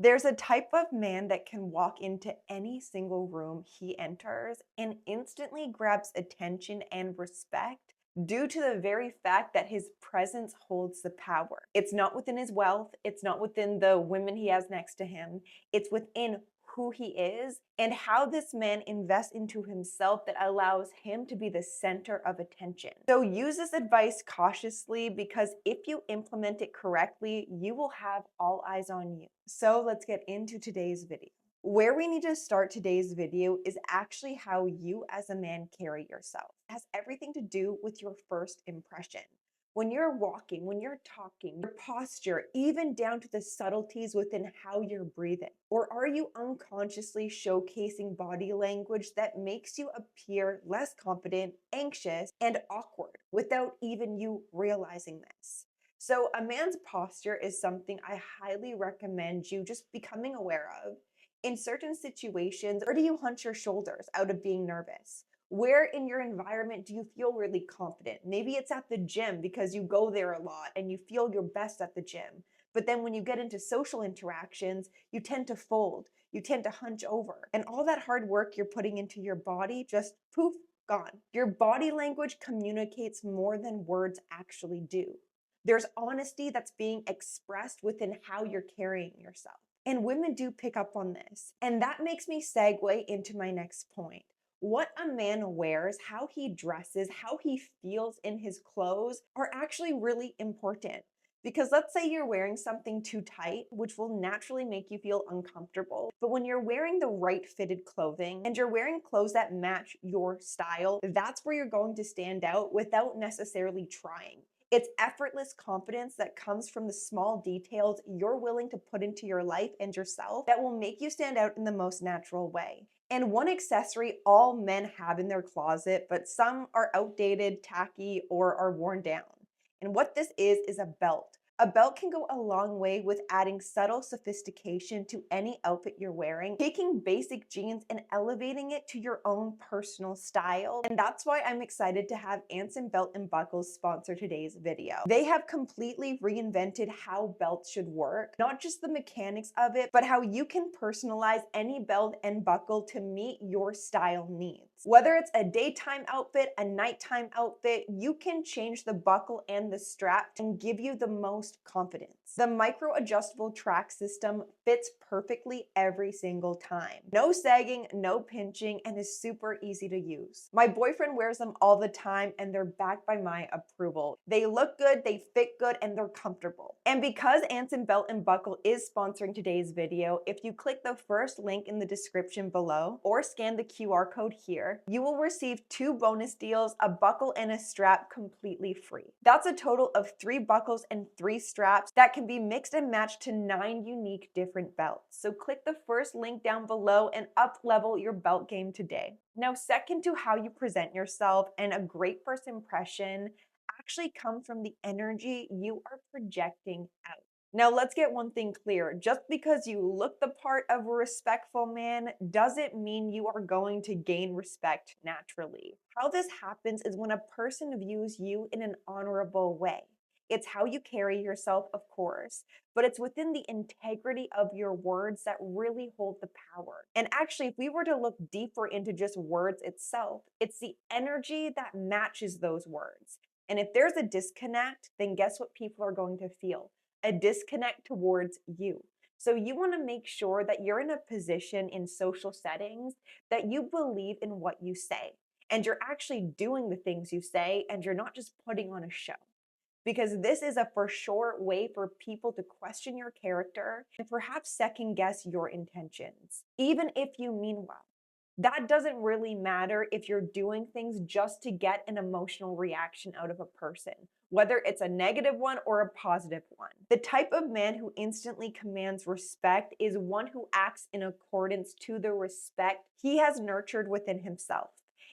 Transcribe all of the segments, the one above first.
There's a type of man that can walk into any single room he enters and instantly grabs attention and respect due to the very fact that his presence holds the power. It's not within his wealth, it's not within the women he has next to him, it's within who he is and how this man invests into himself that allows him to be the center of attention. So use this advice cautiously because if you implement it correctly, you will have all eyes on you. So let's get into today's video. Where we need to start today's video is actually how you as a man carry yourself. It has everything to do with your first impression. When you're walking, when you're talking, your posture, even down to the subtleties within how you're breathing. Or are you unconsciously showcasing body language that makes you appear less confident, anxious, and awkward without even you realizing this? So, a man's posture is something I highly recommend you just becoming aware of. In certain situations, or do you hunch your shoulders out of being nervous? Where in your environment do you feel really confident? Maybe it's at the gym because you go there a lot and you feel your best at the gym. But then when you get into social interactions, you tend to fold, you tend to hunch over, and all that hard work you're putting into your body just poof, gone. Your body language communicates more than words actually do. There's honesty that's being expressed within how you're carrying yourself. And women do pick up on this. And that makes me segue into my next point. What a man wears, how he dresses, how he feels in his clothes are actually really important. Because let's say you're wearing something too tight, which will naturally make you feel uncomfortable. But when you're wearing the right fitted clothing and you're wearing clothes that match your style, that's where you're going to stand out without necessarily trying. It's effortless confidence that comes from the small details you're willing to put into your life and yourself that will make you stand out in the most natural way. And one accessory all men have in their closet, but some are outdated, tacky, or are worn down. And what this is a belt. A belt can go a long way with adding subtle sophistication to any outfit you're wearing, taking basic jeans and elevating it to your own personal style. And that's why I'm excited to have Anson Belt and Buckles sponsor today's video. They have completely reinvented how belts should work, not just the mechanics of it, but how you can personalize any belt and buckle to meet your style needs. Whether it's a daytime outfit, a nighttime outfit, you can change the buckle and the strap and give you the most confidence. The micro adjustable track system fits perfectly every single time. No sagging, no pinching, and is super easy to use. My boyfriend wears them all the time and they're backed by my approval. They look good, they fit good, and they're comfortable. And because Anson Belt and Buckle is sponsoring today's video, if you click the first link in the description below or scan the QR code here, you will receive 2 bonus deals, a buckle and a strap completely free. That's a total of 3 buckles and 3 straps that can be mixed and matched to 9 unique different belts. So click the first link down below and up level your belt game today. Now, second to how you present yourself and a great first impression actually comes from the energy you are projecting out. Now, let's get one thing clear. Just because you look the part of a respectful man doesn't mean you are going to gain respect naturally. How this happens is when a person views you in an honorable way. It's how you carry yourself, of course, but it's within the integrity of your words that really hold the power. And actually, if we were to look deeper into just words itself, it's the energy that matches those words. And if there's a disconnect, then guess what people are going to feel? A disconnect towards you. So you want to make sure that you're in a position in social settings that you believe in what you say and you're actually doing the things you say and you're not just putting on a show. Because this is a for sure way for people to question your character and perhaps second guess your intentions, even if you mean well. That doesn't really matter if you're doing things just to get an emotional reaction out of a person, whether it's a negative one or a positive one. The type of man who instantly commands respect is one who acts in accordance to the respect he has nurtured within himself.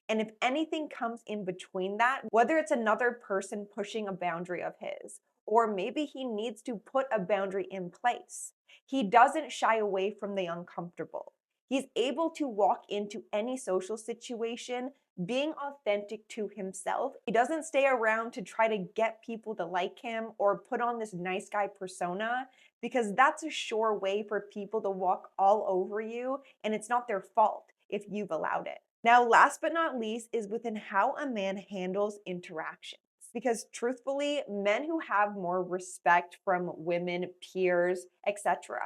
And if anything comes in between that, whether it's another person pushing a boundary of his, or maybe he needs to put a boundary in place, he doesn't shy away from the uncomfortable. He's able to walk into any social situation, being authentic to himself. He doesn't stay around to try to get people to like him or put on this nice guy persona, because that's a sure way for people to walk all over you, and it's not their fault if you've allowed it. Now, last but not least is within how a man handles interactions. Because truthfully, men who have more respect from women, peers, etc.,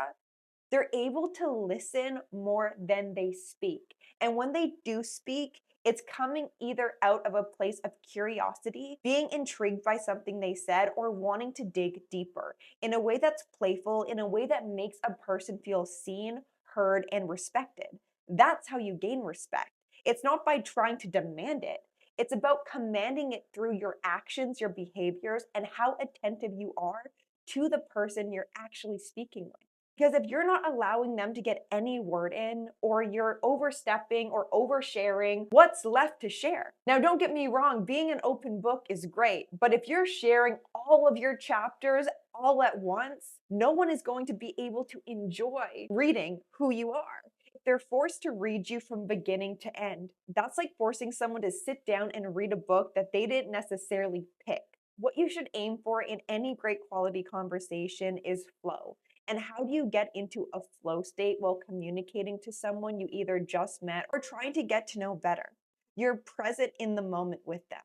they're able to listen more than they speak. And when they do speak, it's coming either out of a place of curiosity, being intrigued by something they said, or wanting to dig deeper in a way that's playful, in a way that makes a person feel seen, heard, and respected. That's how you gain respect. It's not by trying to demand it. It's about commanding it through your actions, your behaviors, and how attentive you are to the person you're actually speaking with. Because if you're not allowing them to get any word in, or you're overstepping or oversharing, what's left to share? Now, don't get me wrong, being an open book is great, but if you're sharing all of your chapters all at once, no one is going to be able to enjoy reading who you are. If they're forced to read you from beginning to end, that's like forcing someone to sit down and read a book that they didn't necessarily pick. What you should aim for in any great quality conversation is flow. And how do you get into a flow state while communicating to someone you either just met or trying to get to know better? You're present in the moment with them.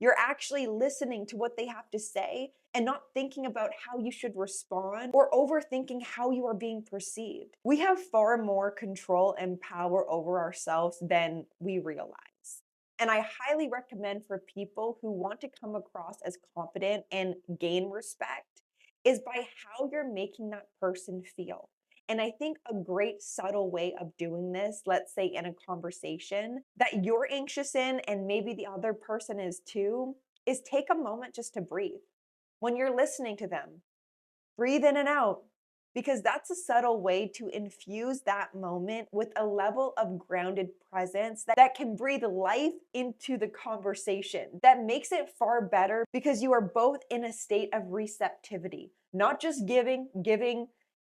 You're actually listening to what they have to say and not thinking about how you should respond or overthinking how you are being perceived. We have far more control and power over ourselves than we realize. And I highly recommend for people who want to come across as confident and gain respect is by how you're making that person feel. And I think a great subtle way of doing this, let's say in a conversation that you're anxious in and maybe the other person is too, is take a moment just to breathe. When you're listening to them, breathe in and out, because that's a subtle way to infuse that moment with a level of grounded presence that can breathe life into the conversation. That makes it far better because you are both in a state of receptivity, not just giving,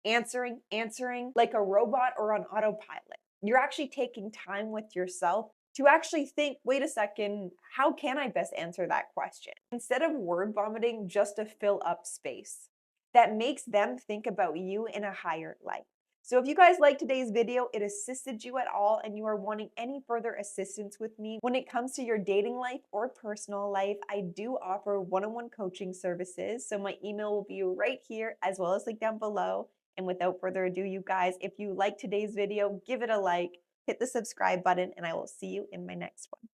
answering like a robot or on autopilot. You're actually taking time with yourself to actually think, wait a second, how can I best answer that question? Instead of word vomiting just to fill up space that makes them think about you in a higher light. So if you guys liked today's video, it assisted you at all, and you are wanting any further assistance with me when it comes to your dating life or personal life, I do offer one-on-one coaching services. So my email will be right here as well as link down below. And without further ado, you guys, if you liked today's video, give it a like, hit the subscribe button, and I will see you in my next one.